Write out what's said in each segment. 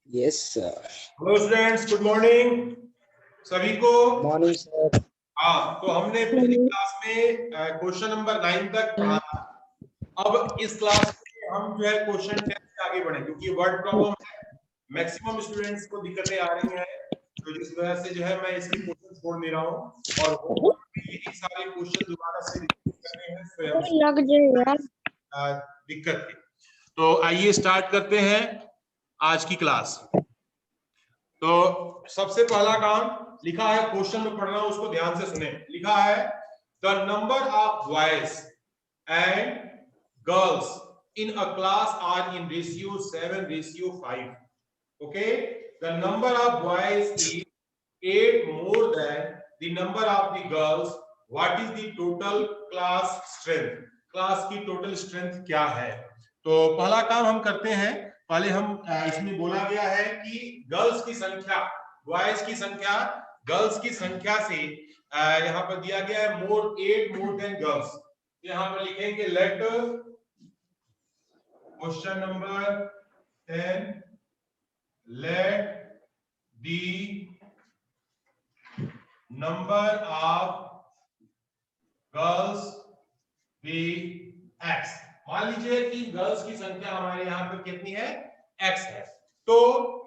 Yes sir. Hello students, good morning सभी को। Morning sir. हाँ, तो हमने पिछली क्लास में क्वेश्चन नंबर 9 तक पढ़ा था। अब इस क्लास में हम जो है क्वेश्चन 10 से आगे बढ़े, क्योंकि वर्ड प्रॉब्लम है, मैक्सिमम स्टूडेंट्स को दिक्कतें आ रही हैं, तो जिस वजह से जो है मैं इसलिए क्वेश्चन छोड़ दे रहा हूँ और होमवर्क में यही सारे क्वेश्चन दोबारा से रिपीट करने हैं स्वयं लग जाएगा दिक्कत की। तो आइए स्टार्ट करते हैं आज की क्लास। तो सबसे पहला काम लिखा है, क्वेश्चन में पढ़ रहा हूं, उसको ध्यान से सुने। लिखा है the number of boys and girls in a class are in ratio 7:5. Okay, the number of boys is 8 more than the number of the girls. What is the total class strength? Class की total strength क्या है? तो पहला काम हम करते हैं। पहले हम इसमें बोला गया है कि गर्ल्स की संख्या, बॉयज की संख्या, गर्ल्स की संख्या से यहाँ पर दिया गया है 8 मोर देन गर्ल्स। यहाँ पर लिखेंगे let question number 10 let the number of girls be x. मान लीजिए कि गर्ल्स की संख्या हमारे यहाँ पर कितनी है? x है। तो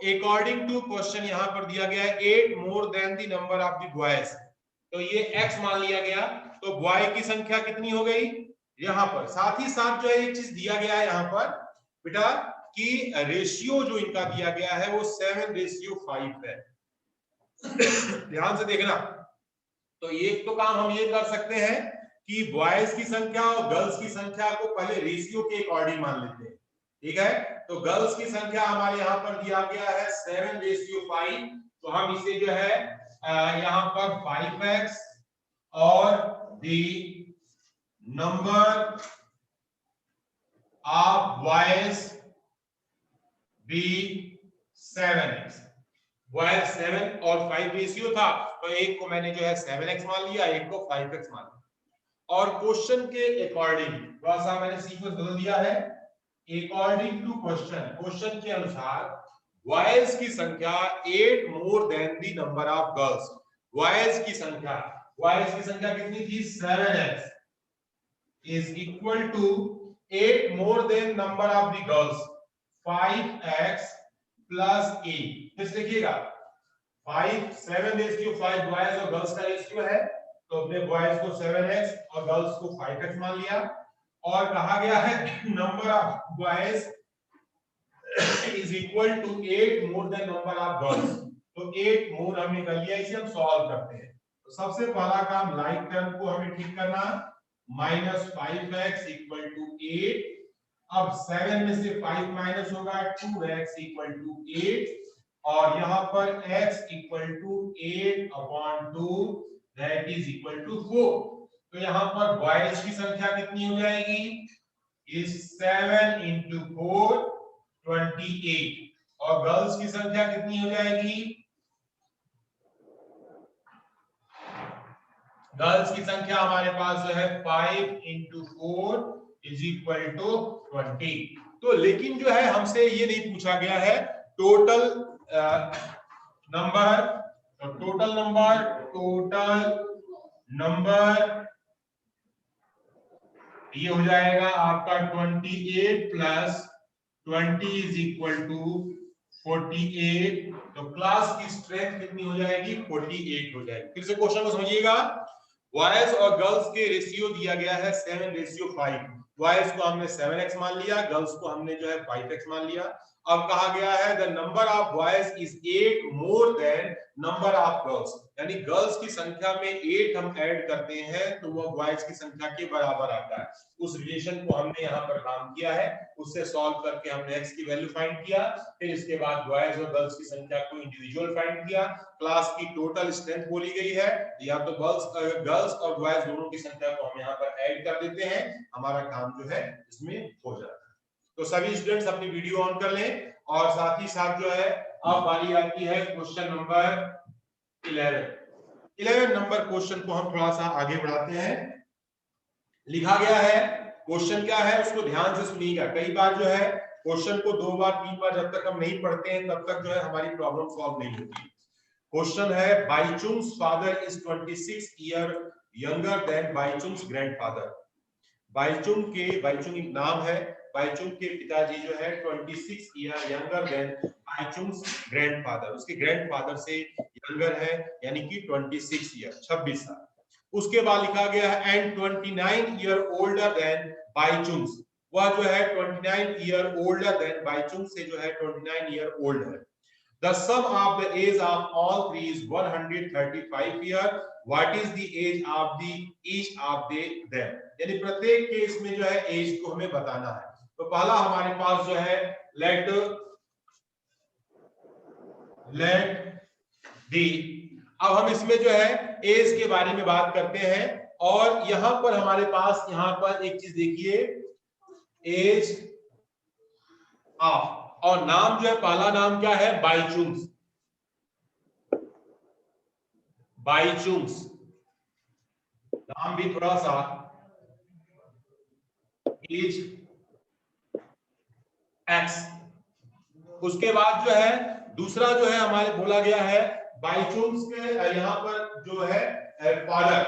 अकॉर्डिंग टू क्वेश्चन यहाँ पर दिया गया है 8 more than the number of the boys, तो ये x मान लिया गया। तो बॉय की संख्या कितनी हो गई यहाँ पर? साथ ही साथ जो है एक चीज दिया गया है यहाँ पर बेटा कि रेशियो जो इनका दिया गया है वो 7:5 है। ध्यान से देखना। तो एक तो काम हम ये कर सकते हैं कि बॉयज की संख्या और गर्ल्स की संख्या को पहले रेशियो के अकॉर्डिंग मान लेते हैं, ठीक है। तो गर्ल्स की संख्या हमारे यहाँ पर दिया गया है 7:5, तो हम इसे जो है यहाँ पर 5x और the number of boys be 7x। Boys 7 और 5 रेशियो था, तो एक को मैंने जो है 7x मान लिया, एक को 5x मान लिया। और क्वेश्चन के अकॉर्डिंग थोड़ा सा मैंने सीक्वेंस बदल दिया है। अकॉर्डिंग टू क्वेश्चन, क्वेश्चन के अनुसार बॉयज की संख्या 8 more than the number of girls. Boys की संख्या कितनी थी? 7x is equal to 8 more than number of the girls 5x plus 8। इस देखिएगा 7:5 बॉयज और गर्ल्स का रेशियो है, तो अपने बॉयज को 7x और गर्ल्स को 5x मान लिया। और कहा गया है number of boys is equal to 8 more than number of girls, तो 8 मोर हमने कर लिया। इसे हम सॉल्व करते हैं। तो सबसे पहला काम लाइक टर्म को हमें ठीक करना, -5x इक्वल टू 8। अब 7 में से 5 माइनस होगा 2x इक्वल टू 8, और यहाँ पर x equal to 8/2 that is equal to 4। तो यहाँ पर बॉयज की संख्या कितनी हो जाएगी? इज 7 into 4 28, और गर्ल्स की संख्या कितनी हो जाएगी? गर्ल्स की संख्या हमारे पास जो है 5 into 4 इज इक्वल टू 20। तो लेकिन जो है हमसे ये नहीं पूछा गया है टोटल नंबर। टोटल नंबर ये हो जाएगा आपका 28 प्लस 20 इज इक्वल टू 48। तो क्लास की स्ट्रेंथ कितनी हो जाएगी? 48 हो जाएगी। फिर से क्वेश्चन को समझिएगा। बॉयज और गर्ल्स के रेशियो दिया गया है 7:5। बॉयज को हमने 7x मान लिया, गर्ल्स को हमने जो है 5x मान लिया। अब कहा गया है the number of boys is 8 more than number of girls, यानी गर्ल्स की संख्या में 8 हम ऐड करते हैं तो वो बॉयज की संख्या के बराबर आता है। उस रिलेशन को हमने यहाँ पर काम किया है, उससे सॉल्व करके हमने x की वैल्यू फाइंड किया। फिर इसके बाद बॉयज और गर्ल्स की संख्या को इंडिविजुअल फाइंड किया। क्लास की टोटल स्ट्रेंथ बोली गई है, या तो गर्ल्स और बॉयज दोनों की संख्या को हम यहाँ पर ऐड कर देते हैं, हमारा काम जो है इसमें हो जाता है। तो सभी स्टूडेंट्स अपनी वीडियो ऑन कर लें, और साथ ही साथ जो है अब बारी आती है क्वेश्चन नंबर 11 नंबर क्वेश्चन को हम थोड़ा सा आगे बढ़ाते हैं। लिखा गया है क्वेश्चन क्या है उसको ध्यान से सुनिएगा। कई बार जो है क्वेश्चन को 2 बार 3 बार जब तक हम नहीं पढ़ते हैं तब तक जो है हमारी प्रॉब्लम सॉल्व नहीं होती। क्वेश्चन है Bhaichung's father is 26 year younger than Bhaichung's grandfather. Bhaichung एक नाम है, बाईचुंग के पिताजी जो है 26 year younger than Bhaichung's grandfather, उसके ग्रैंडफादर से यंगर है यानी कि 26 ईयर 26 साल। उसके बाद लिखा गया है एंड 29 ईयर ओल्डर देन बाईचुंग्स, वह जो है 29 ईयर ओल्डर देन बाईचुंग से जो है 29 ईयर ओल्ड है। The sum of the age of all three is 135 year. What is the age of the each of them? यानी प्रत्येक केस में जो है एज को हमें बताना है। तो पहला हमारे पास जो है let the, अब हम इसमें जो है एज के बारे में बात करते हैं और यहां पर हमारे पास यहां पर एक चीज देखिए एज ऑफ, और नाम जो है पहला नाम क्या है बाईचुंग्स, बाईचुंग्स नाम भी थोड़ा सा एज एक्स। उसके बाद जो है दूसरा जो है हमारे बोला गया है बाईचुंग्स के यहां पर जो है father,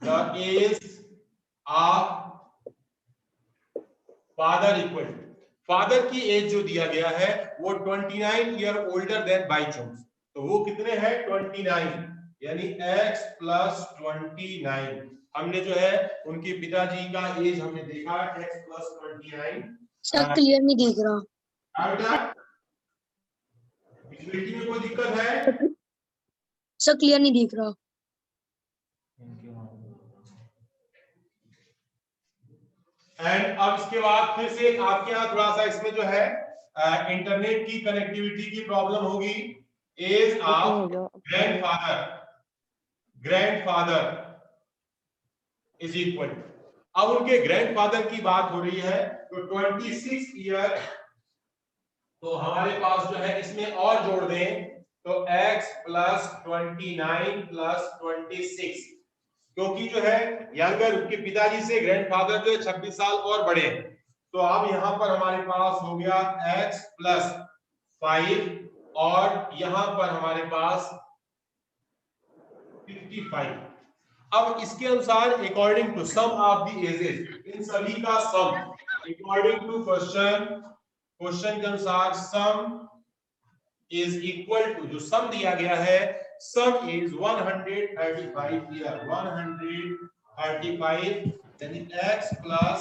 the age of father equal, father की एज जो दिया गया है वो 29 ईयर ओल्डर देन बाईचुंग्स, तो वो कितने हैं 29 यानी x प्लस 29। हमने जो है उनके पिताजी का एज हमने देखा x प्लस 29। सर क्लियर नहीं दिख रहा, विजुअलिटी में कोई दिक्कत है? सर क्लियर नहीं दिख रहा। एंड अब इसके बाद फिर से आपके यहाँ थोड़ा सा इसमें जो है इंटरनेट की कनेक्टिविटी की प्रॉब्लम होगी। Age of grandfather, grandfather is equal, अब उनके ग्रैंडफादर की बात हो रही है तो 26 ईयर, तो हमारे पास जो है इसमें और जोड़ दें तो x प्लस 29 प्लस 26, क्योंकि जो है यंगर उनके पिताजी से ग्रैंडफादर जो है 26 साल और बड़े हैं, तो अब यहां पर हमारे पास हो गया x प्लस 5 और यहां पर हमारे पास 55। अब इसके अनुसार according to sum of the ages, इन सभी का सम अकॉर्डिंग टू क्वेश्चन के अनुसार सम इज इक्वल टू, जो सम दिया गया है सम इज 135 ईयर, 135 यानी x plus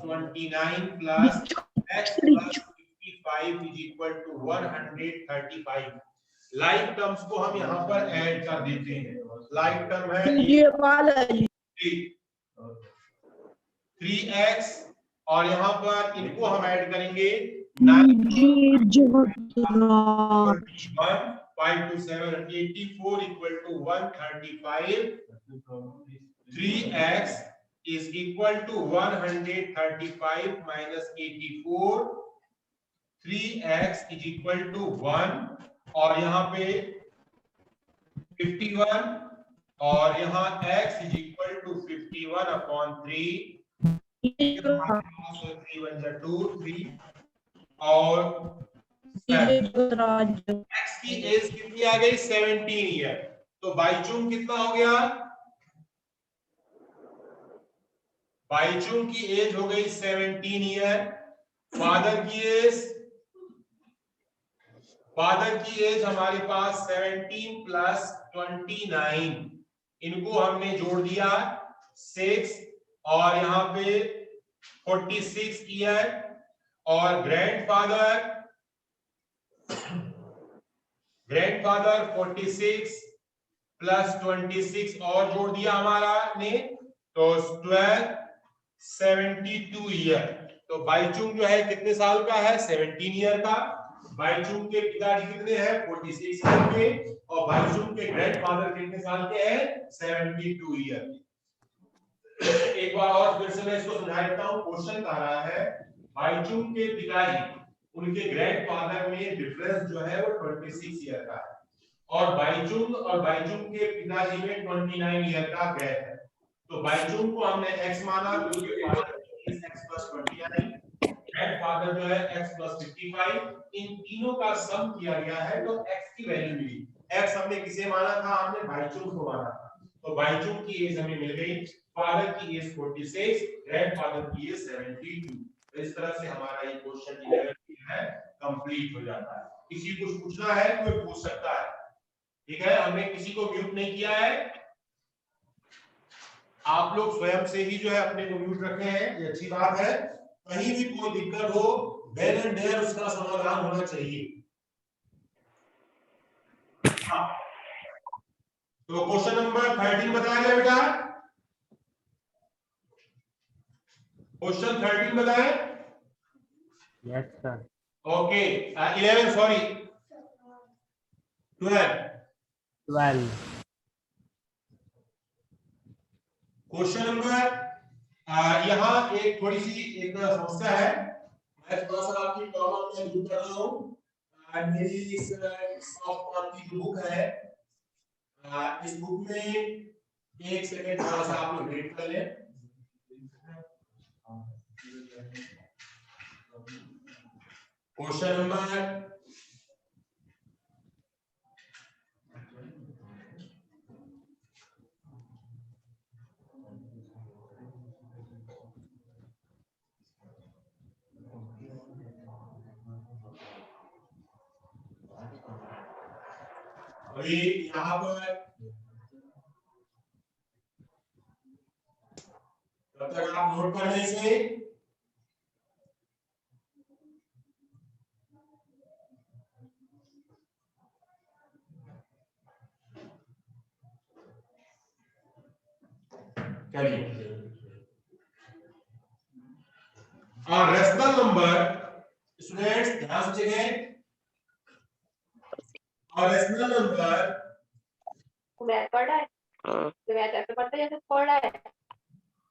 29 plus x plus 55 is equal to 135। Like terms को हम यहाँ पर ऐड कर देते हैं। लाइक टर्म है 3x और यहाँ पर इनको हम ऐड करेंगे 9 5 to 7 84 equal to 135। 3x is equal to 135 minus 84, 3x is equal to 1 और यहाँ पे 51 और यहाँ x is equal to 51 upon 3, 3 1 जा 2 3 और x की एज कितनी आ गई 17 ईयर, तो बाईचुंग कितना हो गया, बाईचुंग की एज हो गई 17 ईयर। फादर की एज हमारे पास 17 प्लस 29, इनको हमने जोड़ दिया 6 और यहाँ पे 46 ईयर और ग्रैंडफादर 46 प्लस 26 और जोड़ दिया हमारा ने तो 12 72 ईयर। तो बाईचुंग जो है कितने साल का है 17 ईयर का, बाईचुंग के पिताजी कितने हैं 46 साल के और बाईचुंग के ग्रैंडफादर कितने साल के हैं 72 ईयर। एक बार और फिर से मैं इसको समझा देता हूं। क्वेश्चन कह रहा है बाईचुंग के पिताजी उनके ग्रैंडफादर में डिफरेंस जो है वो 26 ईयर का है और बाईचुंग के पिताजी में 29 ईयर का गैप है, तो बाईचुंग को हमने x माना क्योंकि फादर प्लस 29 एंड फादर जो है x प्लस 55, इन तीनों का सम किया गया है तो x की वैल्यू मिली। x हमने किसे माना था, हमने भाईचुंग को माना था, तो भाईचुंग की एज हमें मिल गई, फादर की एज 46, ग्रैंडफादर की एज 72। तो इस तरह से हमारा ये क्वेश्चन 11 है कंप्लीट हो जाता है। किसी को पूछना है तो पूछ सकता है, ठीक है। हमने किसी को म्यूट नहीं किया है, आप लोग स्वयं से ही जो है अपने को म्यूट रखे हैं, ये अच्छी बात है। कहीं भी कोई दिक्कत हो देन एंड देयर उसका समाधान होना चाहिए। हाँ। तो क्वेश्चन नंबर 13 बताया गया बेटा, क्वेश्चन 13 बताएं। Yes sir. Okay 11 sorry 12 question number यहाँ एक थोड़ी सी एक समस्या है, मैं थोड़ा सा आपकी प्रॉब्लम में दूर कर रहा हूँ। मेरी इस सॉफ्ट कॉपी की बुक है, इस बुक में एक सेकंड थोड़ा सा आप लोग वेट कर लें। क्वेश्चन नंबर अभी यहाँ पर तब तक आप नोट कर लें इसे। चलिए रेशनल नंबर, स्टूडेंट्स ध्यान से सुनिए, और रेशनल नंबर पढ़ा है तो ऐसे पढ़ते जैसे पढ़ा है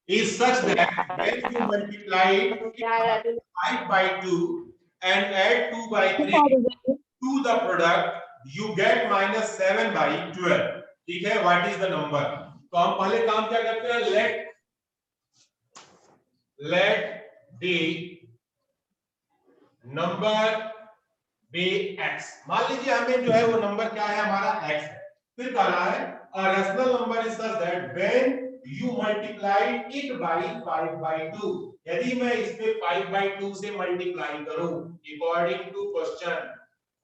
is such that when you multiply it 5 by 2 and add 2 by 3 to the product, you get minus 7 by 12। ठीक है, what is the number? तो हम पहले काम क्या करते हैं, let the number be x। मान लीजिए हमें जो है वो नंबर क्या है, हमारा x है। फिर कह रहा है a rational number is such that when you multiply it by 5 by 2, यदि मैं इस पे 5 by 2 से मल्टीप्लाई करूं according to question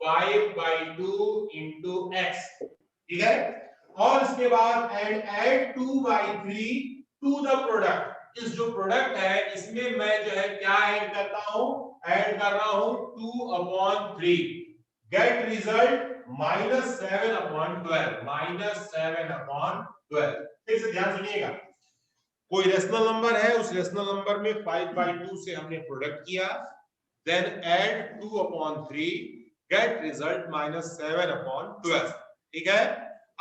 5 by 2 into x, ठीक है, और इसके बाद add 2 by 3 to the product. इस जो प्रोडक्ट है इसमें मैं जो है क्या ऐड करता हूं, ऐड कर रहा हूं 2/3, गेट रिजल्ट -7/12, -7/12। फिर से ध्यान सुनिएगा, कोई रेशनल नंबर है, उस रेशनल नंबर में 5 by 2 से हमने प्रोडक्ट किया, देन ऐड 2/3, गेट रिजल्ट -7/12। ठीक है,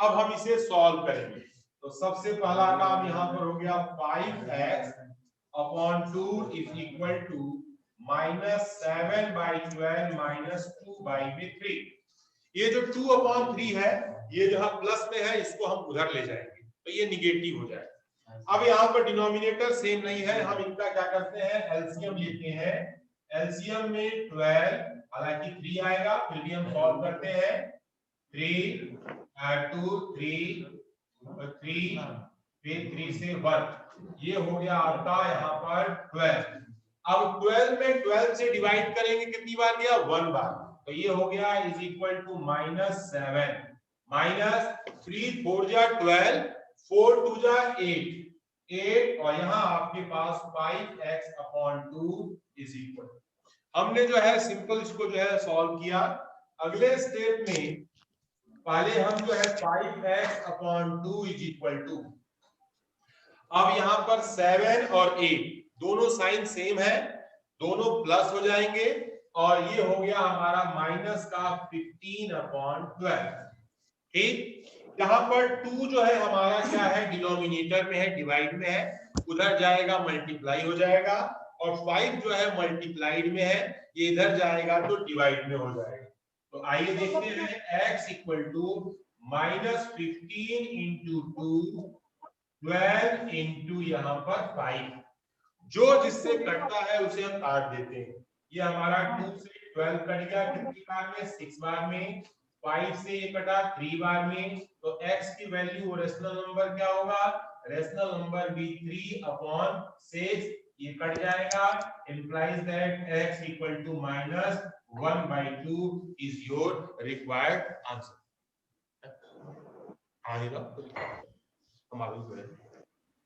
अब हम इसे सॉल्व करेंगे। तो सबसे पहला काम यहां पर हो गया 5x/2 इज इक्वल टू -7/12 -2/3। ये जो 2/3 है, ये जहां प्लस में है इसको हम उधर ले जाएंगे तो ये निगेटिव हो जाएगा। अब यहाँ पर डिनोमिनेटर सेम नहीं है, हम इनका क्या करते हैं, एलसीएम लेते हैं। एलसीएम में 12, हालांकि 3 आएगा, फिर भी हम सॉल्व करते हैं। 3 2 3 3 फिर 3 से 1, ये हो गया आपका यहाँ पर 12। अब 12 में 12 से डिवाइड करेंगे, कितनी बार गया, 1 बार, तो ये हो गया इज इक्वल टू -7 -3 4 जा 12, 4 2 जा 8 और यहाँ आपके पास 5x/2 इज इक्वल। हमने जो है सिंपल इसको जो है सॉल्व किया। अगले स्टेप में पहले हम जो है 5x/2 इज इक्वल टू, अब यहाँ पर 7 और 8 दोनों साइन सेम है, दोनों प्लस हो जाएंगे और ये हो गया हमारा माइनस का 15/12। ठीक, यहाँ पर 2 जो है हमारा क्या है, डिनोमिनेटर में है, डिवाइड में है, उधर जाएगा मल्टीप्लाई हो जाएगा, और 5 जो है मल्टीप्लाइड में है, ये इधर जाएगा तो डिवाइड में हो जाएगा। तो आइए देखते हैं x equal to -15 into 2, 12 into यहाँ पर 5, जो जिससे कटता है उसे हम काट देते हैं। ये हमारा 2 से 12 कट गया कितनी बार में? 6 बार में। 5 से ये कटा 3 बार में। तो x की वैल्यू रेशनल नंबर क्या होगा? रेशनल नंबर भी 3/6 ये कट जाएगा, implies that x equal to -1/2 is your required answer।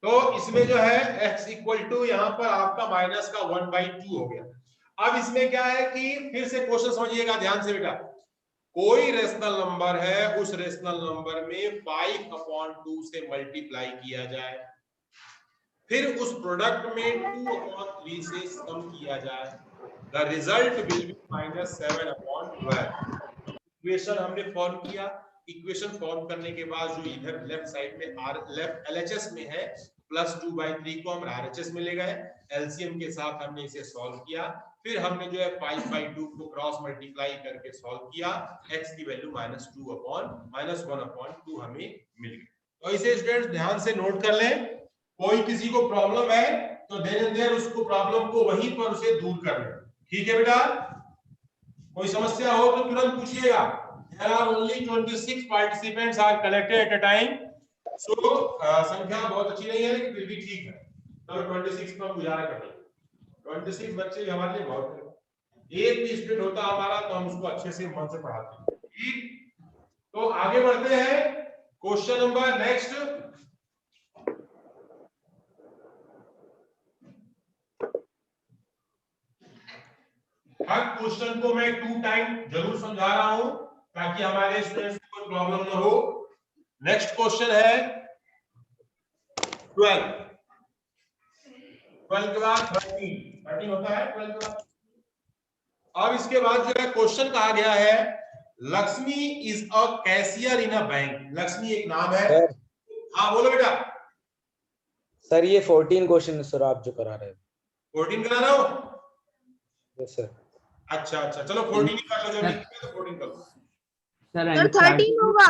तो इसमें जो है x इक्वल टू यहाँ पर आपका माइनस का 1/2 हो गया। अब इसमें क्या है कि फिर से क्वेश्चन समझिएगा ध्यान से बेटा, कोई रेशनल नंबर है, उस रेशनल नंबर में 5/2 से मल्टीप्लाई किया जाए, फिर उस प्रोडक्ट में 2/3 से सम किया जाए, the result will be -7/12। Equation हमने फॉर्म किया। इक्वेशन फॉर्म करने के बाद जो इधर लेफ्ट साइड में लेफ्ट एलएचएस में है +2/3 को हम आरएचएस में ले गए, एलसीएम के साथ हमने इसे सॉल्व किया, फिर हमने जो है 5/2 को क्रॉस मल्टीप्लाई करके सॉल्व किया, x की वैल्यू -1/2 हमें मिल गई। तो इसे स्टूडेंट्स ध्यान से नोट कर लें, कोई किसी को प्रॉब्लम है तो देन एंड देयर उसको प्रॉब्लम को वहीं पर उसे दूर कर लें। ठीक है बेटा, कोई समस्या हो तो तुरंत पूछिएगा। There are only 26 participants are collected at a time, so संख्या बहुत अच्छी नहीं है लेकिन फिर भी ठीक है। तो 26 पर गुजारा कर लेंगे। 26 बच्चे हमारे लिए बहुत है। एक भी स्टूडेंट होता हमारा तो हम उसको अच्छे से मन से पढ़ाते हैं। ठीक, तो आगे बढ़ते हैं। क्वेश्चन नंबर नेक्स्ट, हर क्वेश्चन को मैं 2 टाइम जरूर समझा रहा हूं ताकि हमारे स्टूडेंट्स को कोई प्रॉब्लम ना हो। नेक्स्ट क्वेश्चन है 12 के बाद 13 होता है 12 के बाद। अब इसके बाद जो है क्वेश्चन कहा गया है, Lakshmi is a cashier in a bank. Lakshmi एक नाम है। हाँ बोलो बेटा। सर ये 14 क्वेश्चन है सर, आप जो करा रहे हैं। 14 करा रहा हूं? Yes sir. अच्छा चलो 14 ही कर लो, जल्दी तो 14 कर लो। सर 13 होगा।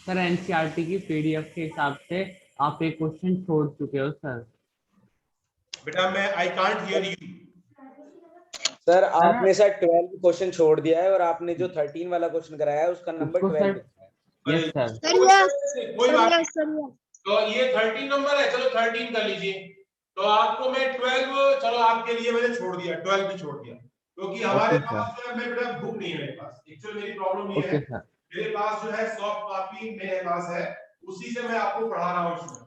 सर एनसीईआरटी की पीडीएफ के हिसाब से आप एक क्वेश्चन छोड़ चुके हो सर। बेटा मैं I can't hear you. Sir आपने सर 12 क्वेश्चन छोड़ दिया है और आपने जो 13 वाला क्वेश्चन कराया है उसका नंबर 12 लिखा है। Yes sir. कोई बात नहीं। तो ये 13 नंबर है, चलो 13 कर लीजिए। तो आपको मैं 12, चलो आपके लिए मैंने छोड़ दिया, 12 भी छोड़ दिया क्योंकि हमारे पास जो है मैं बेटा बुक नहीं है मेरे पास। एक्चुअली मेरी प्रॉब्लम ये है, मेरे पास जो है सॉफ्ट कॉपी मेरे पास है, उसी से मैं आपको पढ़ा रहा हूँ इसमें।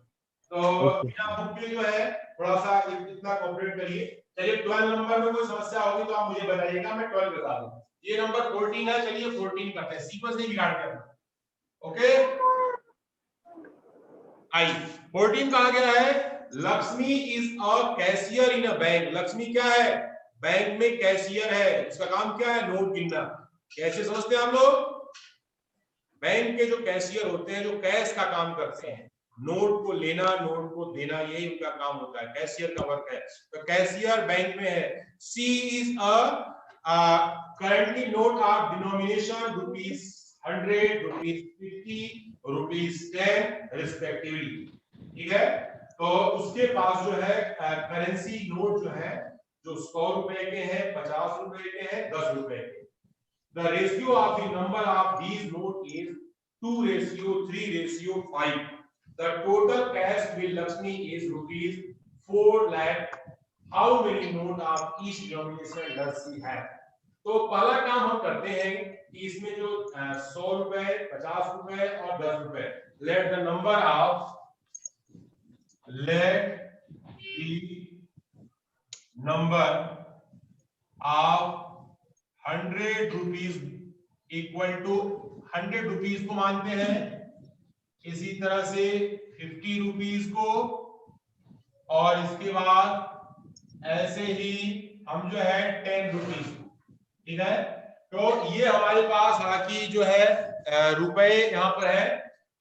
तो बिना बुक के जो है थोड़ा सा इतना कोऑपरेट करिए। चलिए 12 नंबर में कोई समस्या होगी तो आप मुझे बताइएगा, मैं 12 बता दूं। ये नंबर 14 है, चलिए 14 करते हैं, सीक्वेंस नहीं बिगाड़ते हैं। ओके, आई 14 कहा गया है, Lakshmi is a cashier in a bank. Lakshmi क्या है? बैंक में कैशियर है। इसका काम क्या है? नोट गिनना। कैसे समझते हैं आप लोग? बैंक के जो कैशियर होते हैं, जो कैश का काम करते हैं, नोट को लेना, नोट को देना, यही उनका काम होता है, कैशियर का वर्क है। तो कैशियर बैंक में है। She is a currently note of denomination ₹100, ₹50, ₹10 respectively. ठीक है, तो उसके पास जो है करेंसी नोट जो है, जो 100 रुपए के हैं, 50 रुपए के हैं, 10 रुपए के। The ratio of the number of these notes is 2:3:5. The total cash with Lakshmi is ₹4 lakh. How many notes of each denomination does she have? तो पहला काम हम करते हैं कि इसमें जो 100 रुपए, 50 रुपए और 10 रुपए, let the number of ₹100 equal to 100 rupees को मानते हैं, इसी तरह से 50 रुपीज को, और इसके बाद ऐसे ही हम जो है 10 रुपीज। ठीक है, तो ये हमारे पास हालांकि जो है रुपए यहाँ पर है।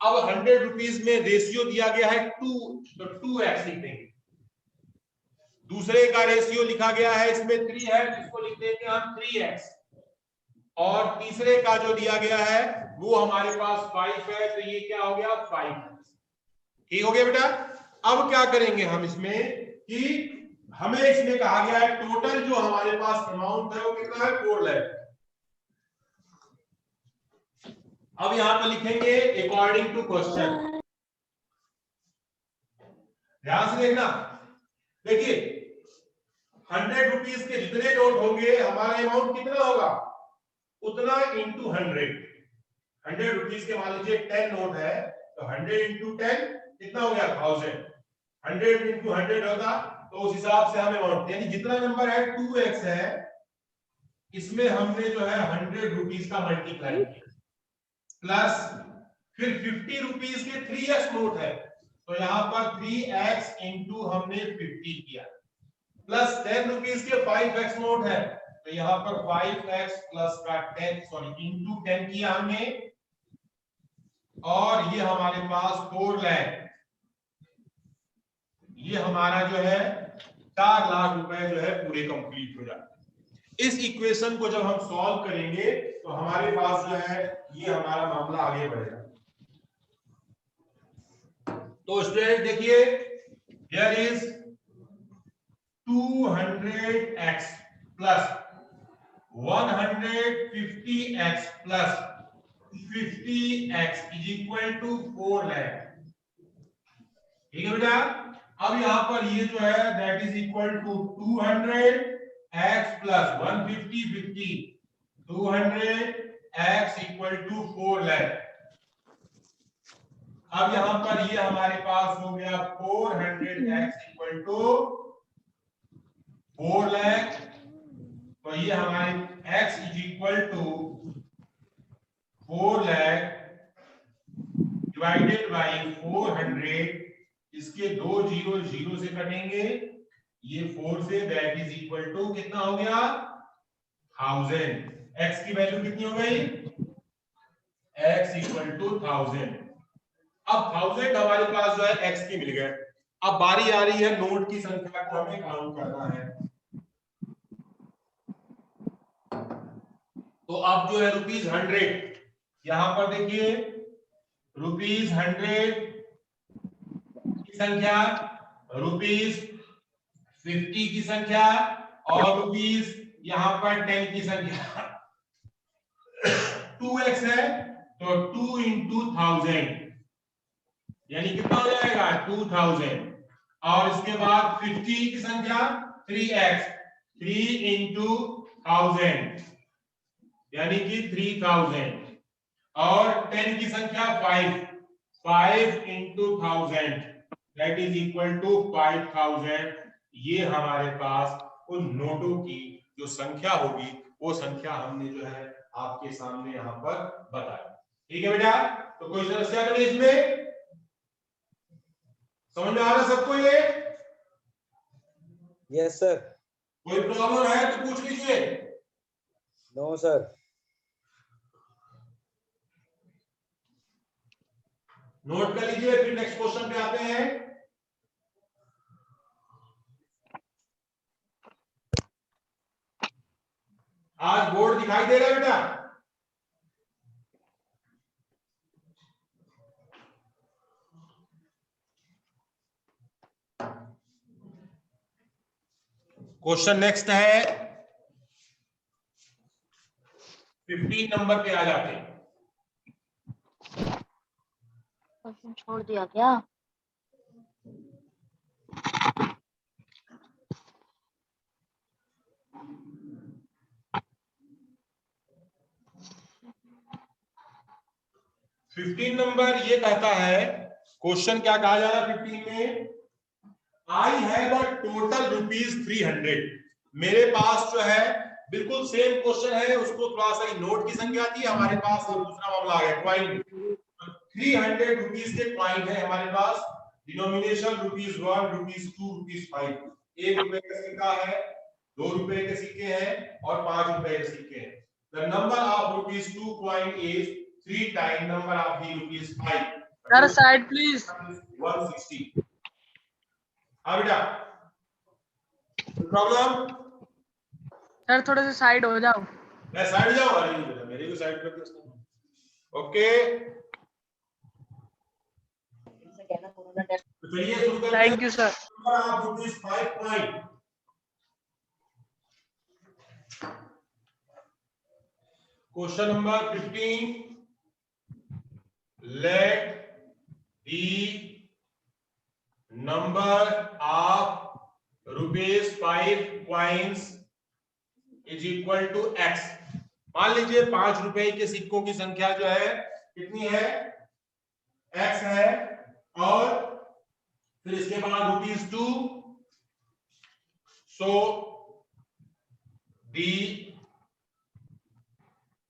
अब 100 रुपीज में रेशियो दिया गया है 2, तो 2x लिख देंगे। दूसरे का रेशियो लिखा गया है इसमें 3 है, जिसको लिख देंगे हम 3x। और तीसरे का जो दिया गया है वो हमारे पास 5 है, तो ये क्या हो गया 5। ठीक हो गया बेटा? अब क्या करेंगे हम इसमें कि हमें इसमें कहा गया है टोटल जो हमारे पास अमाउंट है वो कितना है 4 लाख। अब यहां पर लिखेंगे अकॉर्डिंग टू क्वेश्चन। ध्यान से देखना, देखिए 100 रुपीज के जितने नोट होंगे हमारा अमाउंट कितना होगा उतना इंटू 100 रुपीज के मान लीजिए 10 नोट है तो 100 इंटू 10 कितना हो गया 1000। 100 इंटू 100 होगा तो उस हिसाब से हमें अमाउंट यानी जितना नंबर है 2x है इसमें हमने जो है 100 रुपीज का मल्टीप्लाई किया प्लस फिर 50 रुपीज के 3x नोट है तो यहां पर 3x इंटू हमने 50 किया प्लस 10 रुपीज के 5x नोट है तो यहां पर 5x प्लस का 10 सॉरी इंटू 10 किया हमने और ये हमारे पास 4 लाख, ये हमारा जो है 4 लाख रुपए जो है पूरे कंप्लीट हो जाते हैं। इस इक्वेशन को जब हम सॉल्व करेंगे तो हमारे पास जो है ये हमारा मामला आगे बढ़ेगा। तो स्टूडेंट देखिए here is 200x plus 150x plus 50x is equal to 4 lakh. ठीक है बेटा, अब यहां पर ये जो है that is equal to 200x plus 150 50 200x equal to 4 lakh. अब यहां पर ये हमारे पास हो गया 400x इक्वल टू 4 लाख तो ये हमारे x is equal to 4 lakh divided by 400 इसके 2 जीरो जीरो से कटेंगे ये 4 say that is equal to कितना हो गया 1000। x की वैल्यू कितनी हो गई x इक्वल टू 1000। अब 1000 हमारे पास जो है x की मिल गए। अब बारी आ रही है नोट की संख्या को हमें काउंट करना है तो अब जो है ₹100 यहां पर देखिए ₹100 की संख्या ₹50 की संख्या और रुपीस यहां पर 10 की संख्या 2x है तो 2 इंटू 1000 यानी कितना हो जाएगा 2000 और इसके बाद 50 की संख्या 3x 3 इंटू 1000 यानी कि 3000 और 10 की संख्या 5 into 1000 that is equal to 5000। ये हमारे पास उन नोटों की जो संख्या होगी वो संख्या हमने जो है आपके सामने यहाँ पर बताई। ठीक है बेटा, तो कोई समस्या नहीं इसमें, समझ में आ रहा सबको ये? Yes sir. कोई प्रॉब्लम है तो पूछ लीजिए। No sir. नोट कर लीजिए फिर नेक्स्ट क्वेश्चन पे आते हैं। आज बोर्ड दिखाई दे रहा है बेटा? क्वेश्चन नेक्स्ट है 15 नंबर पे आ जाते हैं। क्वेश्चन छोड़ दिया क्या? फिफ्टीन नंबर ये कहता है, क्वेश्चन क्या कहा जा रहा है 15 में, आई हैव अ टोटल ₹300। मेरे पास जो है बिल्कुल सेम क्वेश्चन है, उसको थोड़ा सा नोट की संख्या थी, हमारे पास दूसरा मामला आ गया क्वाइन। 300 रुपीज के क्वाइन है हमारे पास, डिनोमिनेशन ₹1, ₹2, ₹5। 1 रुपए का सिक्का है, 2 रुपए के सिक्के हैं और 5 रुपए के सिक्के हैं। The number of ₹2 coin is 3 time number of ₹5। Sir side please. 160। हाँ बेटा, प्रॉब्लम? सर थोड़े से साइड हो जाओ। मैं साइड जाऊं? अरे नहीं बेटा, मेरे भी साइड कर दो। ओके तो चलिए शुरू करते हैं। Thank you sir. आप ₹5 point question number 15, let the number of ₹5 coins is equal to x। मान लीजिए 5 रुपए के सिक्कों की संख्या जो है कितनी है, x है, और फिर इसके बाद ₹2। सो the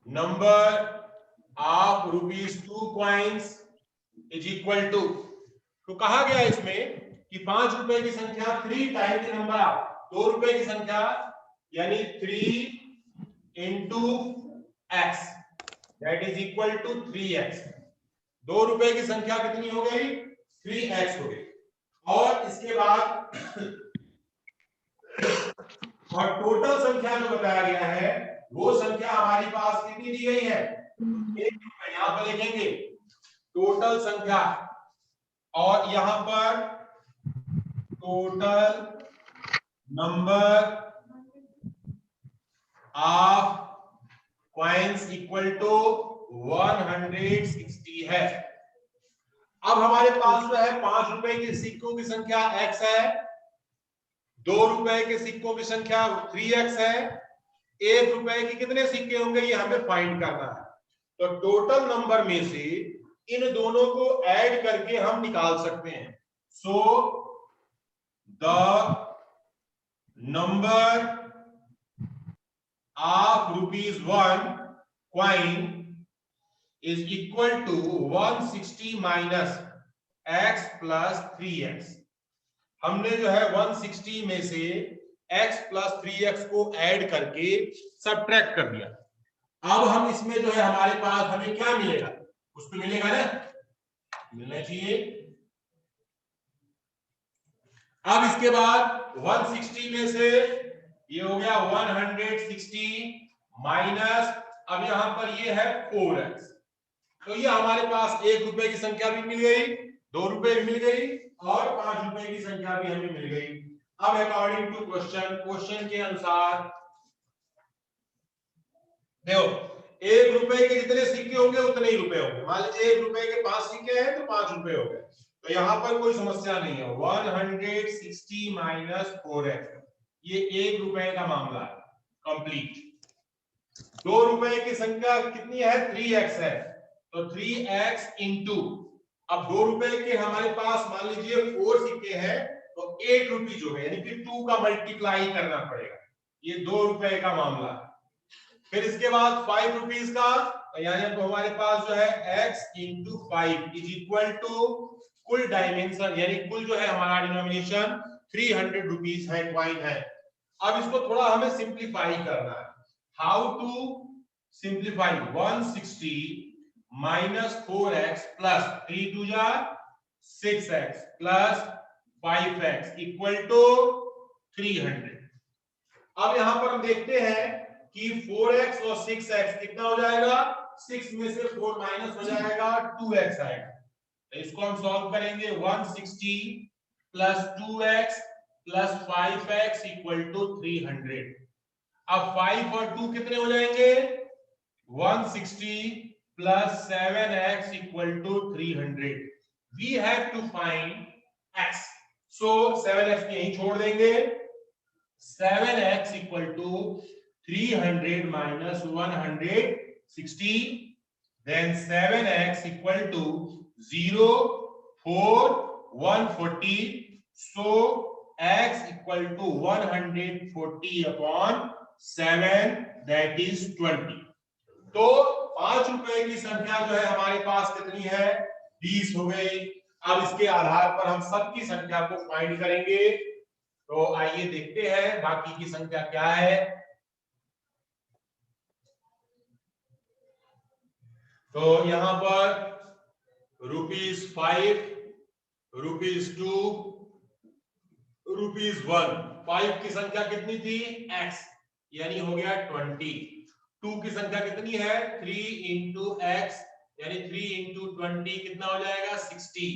number of ₹2 coins is equal to, तो कहा गया इसमें कि 5 रुपए की संख्या 3 टाइम द नंबर ऑफ, 2 रुपए की संख्या यानी 3 into x that is equal to 3x। 2 रुपए की संख्या कितनी हो गई, 3x हो गई। और इसके बाद और टोटल संख्या जो बताया गया है वो संख्या हमारी पास कितनी दी गई है, 1 रुपए। यहां पर लिखेंगे टोटल संख्या, और यहां पर total number of coins equal to 160 है। अब हमारे पास जो है 5 रुपए के सिक्कों की संख्या x है, 2 रुपए के सिक्कों की संख्या 3x है, 1 रुपए की कितने सिक्के होंगे ये हमें फाइंड करना है। तो टोटल नंबर में से इन दोनों को ऐड करके हम निकाल सकते हैं। So the number of ₹1 coin is equal to 160 minus x plus 3x। हमने जो है 160 में से x plus 3x को ऐड करके सबट्रैक्ट कर दिया। अब हम इसमें जो है हमारे पास हमें क्या मिलेगा, कुछ तो मिलेगा ना, मिलना चाहिए। अब इसके बाद 160 में से ये हो गया 160 माइनस, अब यहां पर ये है 4x, तो ये हमारे पास 1 रुपए की संख्या भी मिल गई, 2 रुपए भी मिल गई, और 5 रुपए की संख्या भी हमें मिल गई। अब अकॉर्डिंग टू क्वेश्चन के अनुसार देखो 1 रुपए के जितने सिक्के होंगे उतने ही रुपए होंगे। मान लीजिए 1 रुपए के 5 सिक्के हैं तो 5 रुपए हो गए, तो यहां पर कोई समस्या नहीं है। 160 माइनस 4x, ये 1 रुपए का मामला है, कंप्लीट। 2 रुपए की संख्या कितनी है, 3x है, तो 3x इंटू, अब 2 रुपए के हमारे पास मान लीजिए 4 सिक्के हैं, तो 8 रुपीज हो गए, यानी कि 2 का मल्टीप्लाई करना पड़ेगा, ये 2 रुपए का मामला है। फिर इसके बाद 5 रुपीज का, यानी तो हमारे पास जो है x into 5 is equal to कुल डायमेंशन, यानी कुल जो है हमारा डिनोमिनेशन 300 रुपीज है, क्वाइन है। अब इसको थोड़ा हमें सिंप्लीफाई करना है। How to simplify, 160 minus 4x plus 3 2 जा 6x plus 5x equal to 300। अब यहां पर हम देखते हैं कि 4x और 6x कितना हो जाएगा, 6 में से 4 माइनस हो जाएगा, 2x आएगा। तो इसको हम सॉल्व करेंगे, 160 plus 2x plus 5x equal to 300। अब 5 और 2 कितने हो जाएंगे, 160 plus 7x equal to 300। We have to find x, so 7x यहीं छोड़ देंगे। 7x equal to 300 minus 160, then 7x equal to 0, 4, 140, so x equal to 140 upon 7, that is 20। तो 5 रुपए की संख्या जो है हमारे पास कितनी है, 20 हो गई। अब इसके आधार पर हम सबकी संख्या को फाइंड करेंगे, तो आइए देखते हैं बाकी की संख्या क्या है। तो यहां पर ₹5, ₹2, ₹1, 5 की संख्या कितनी थी, x, यानी हो गया 20। 2 की संख्या कितनी है, 3 इंटू x, यानी 3 इंटू 20 कितना हो जाएगा, 60।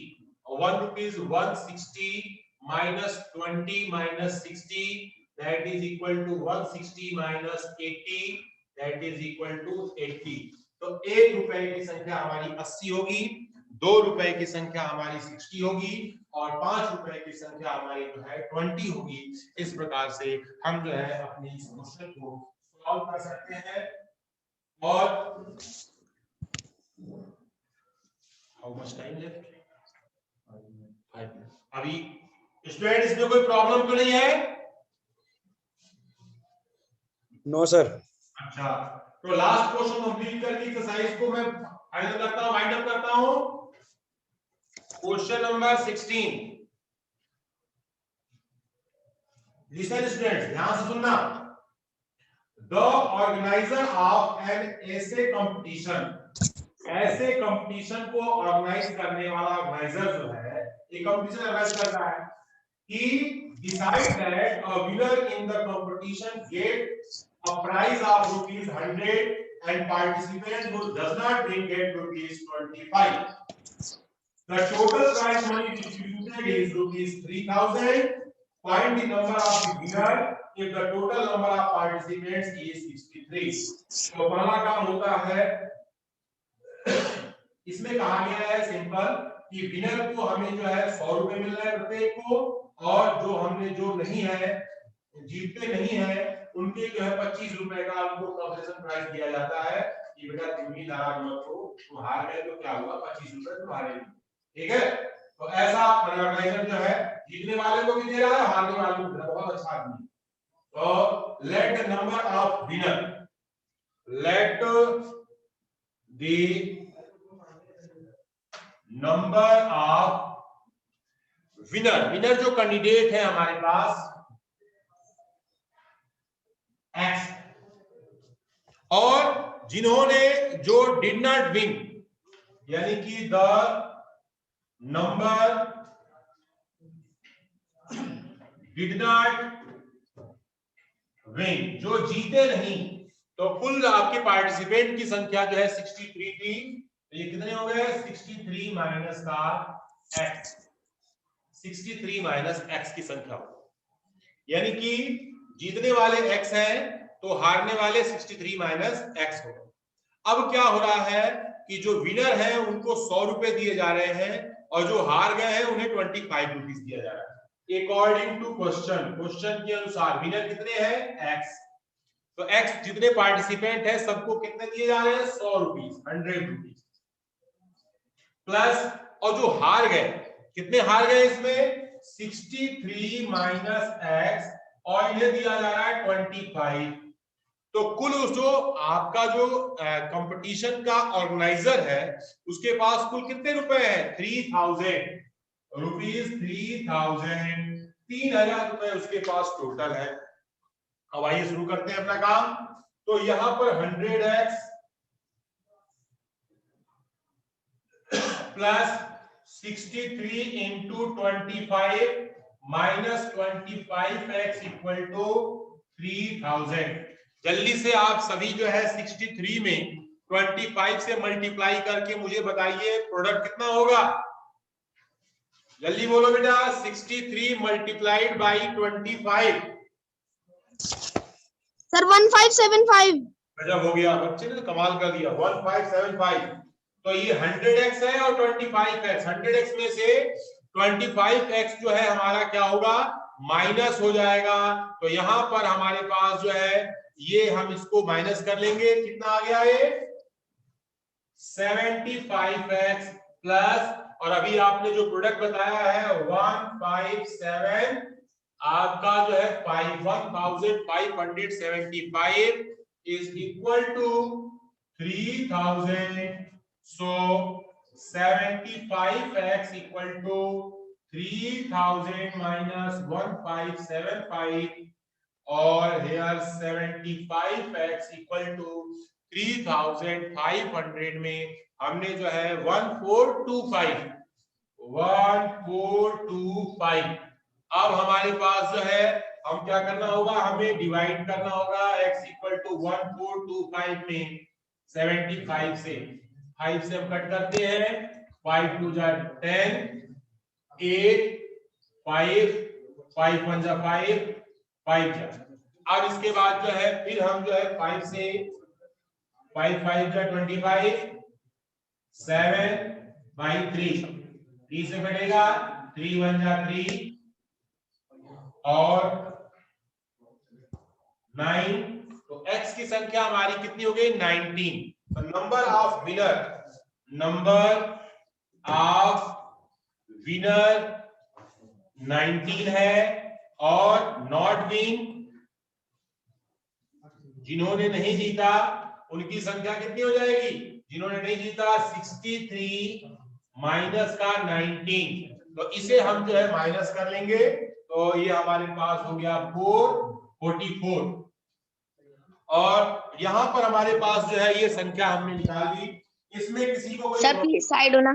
1 rupees 160 minus 20 minus 60 that is equal to 160 minus 80 that is equal to 80। तो 1 रुपए की संख्या हमारी 80 होगी, 2 रुपए की संख्या हमारी 60 होगी और 5 रुपए की संख्या हमारी जो है 20 होगी। इस प्रकार से हम जो है अपने इस क्वेश्चन को सॉल्व कर सकते हैं। और how much time left? 5 minute. अभी स्टूडेंट इसमें कोई प्रॉब्लम तो नहीं है? No sir. अच्छा, तो लास्ट क्वेश्चन कंप्लीट करके एक्सरसाइज को मैं फाइनल करता हूं, वाइंड अप करता हूं। Question number 16। लिसन स्टूडेंट्स, ध्यान से सुनना। द ऑर्गेनाइजर ऑफ एन ऐसे कंपटीशन, ऐसे कंपटीशन को ऑर्गेनाइज करने वाला ऑर्गेनाइजर जो है, एक कंपटीशन ऑर्गेनाइज कर रहा है, he decide that a winner in the competition get a prize of rupees 100 and participant who does not win get rupees 25. The total prize money distributed is rupees 3000. Find the number of the winner if the total number of participants is 63. तो पहला काम होता है, इसमें कहा गया है simple कि विनर को हमें जो है 100 रुपए मिल रहा है प्रत्येक को, और जो हमने जो नहीं है, जीतते नहीं है, उनके जो है 25 रुपए का उनको कंसेशन प्राइस दिया जाता है कि बेटा तुम भी नाराज मत हो, तुम हार गए तो क्या हुआ, 25 रुपए तुम्हारे लिए। ठीक है, तो ऐसा ऑर्गेनाइजर जो है जीतने वाले को भी दे रहा है, हारने वाले को भी दे रहा है। बहुत अच्छा आदमी। तो late the number of winner, late the number of winner, winner जो कैंडिडेट है हमारे पास एक्स, और जिन्होंने जो डिड नॉट विन, यानी कि the number did not win, जो जीते नहीं, तो कुल आपके पार्टिसिपेंट की संख्या जो है 63 थी। तो ये कितने हो गए? 63 माइनस का एक्स, 63 माइनस एक्स की संख्या, यानी कि जीतने वाले x हैं तो हारने वाले 63 माइनस एक्स हो। अब क्या हो रहा है कि जो विनर हैं उनको 100 रुपए दिए जा रहे हैं और जो हार गए हैं उन्हें 25 रुपीस दिया जा रहा है। अकॉर्डिंग टू क्वेश्चन, क्वेश्चन के अनुसार विनर कितने हैं? x। तो x जितने पार्टिसिपेंट है सबको कितने दिए जा रहे हैं? 100 रुपीस, 100 रुपीस प्लस, और जो हार गए, कितने हार गए इसमें? 63 माइनस एक्स, और इन्हें दिया जा रहा है 25। तो कुल जो आपका जो कंपटीशन का ऑर्गेनाइजर है उसके पास कुल कितने रुपए हैं? 3000 रुपीस, 3000 रुपए उसके पास टोटल है। अब आइए शुरू करते हैं अपना काम। तो यहां पर 100x plus 63 into 25 minus 25x equal to 3000। जल्दी से आप सभी जो है 63 में 25 से मल्टीप्लाई करके मुझे बताइए प्रोडक्ट कितना होगा? जल्दी बोलो बेटा। 63 मल्टीप्लाइड बाई 25 सर 1575। गजब हो गया, बच्चे ने कमाल कर दिया। 1575। तो ये 100x है और 25x, 100x में से 25x जो है हमारा क्या होगा? माइनस हो जाएगा। तो यहां पर हमारे पास जो है ये हम इसको माइनस कर लेंगे, कितना आ गया ये? 75x प्लस, और अभी आपने जो प्रोडक्ट बताया है 157, आपका जो है 1575 is equal to 3000। So 75x equal to 3000 minus 1575, और here 75x इक्वल टू 3500 में हमने जो है 1425। अब हमारे पास जो है हम क्या करना होगा? हमें डिवाइड करना होगा x इक्वल टू 1425 में 75 से, 5 से हम कट करते हैं, 5 2 जा 10, 8 5 5 1 जा 5 5 जा। अब इसके बाद जो है फिर हम जो है 5 से 5 5 जा 25 7 बाई 3 3 से कटेगा 3 1 जा 3 और 9। तो x की संख्या हमारी कितनी हो गई 19। नंबर ऑफ विनर 19 है और नॉट विन जिन्होंने नहीं जीता उनकी संख्या कितनी हो जाएगी? जिन्होंने नहीं जीता 63 माइनस का 19। तो इसे हम जो है माइनस कर लेंगे तो ये हमारे पास हो गया 44। और यहां पर हमारे पास जो है ये संख्या हमने निकाल दी। इसमें किसी को सर प्लीज साइड होना।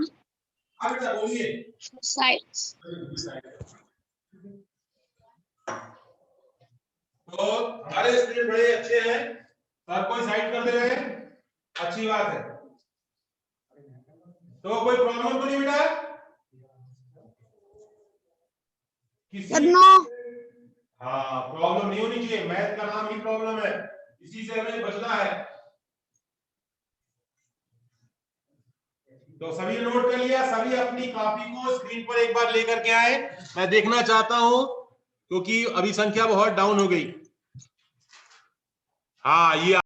अच्छा बोलिए। साइड। तो हमारे स्टूडेंट बड़े अच्छे हैं, सर कोई साइड कर दे रहे हैं, अच्छी बात है। तो कोई प्रॉब्लम तो नहीं बेटा? किसी नो। हाँ प्रॉब्लम नहीं होनी चाहिए, मैथ का नाम ही प्रॉब्लम है, इसी से हमें बचना है। तो सभी नोट कर लिया, सभी अपनी कॉपी को स्क्रीन पर एक बार लेकर के आए, मैं देखना चाहता हूं क्योंकि अभी संख्या बहुत डाउन हो गई। हाँ ये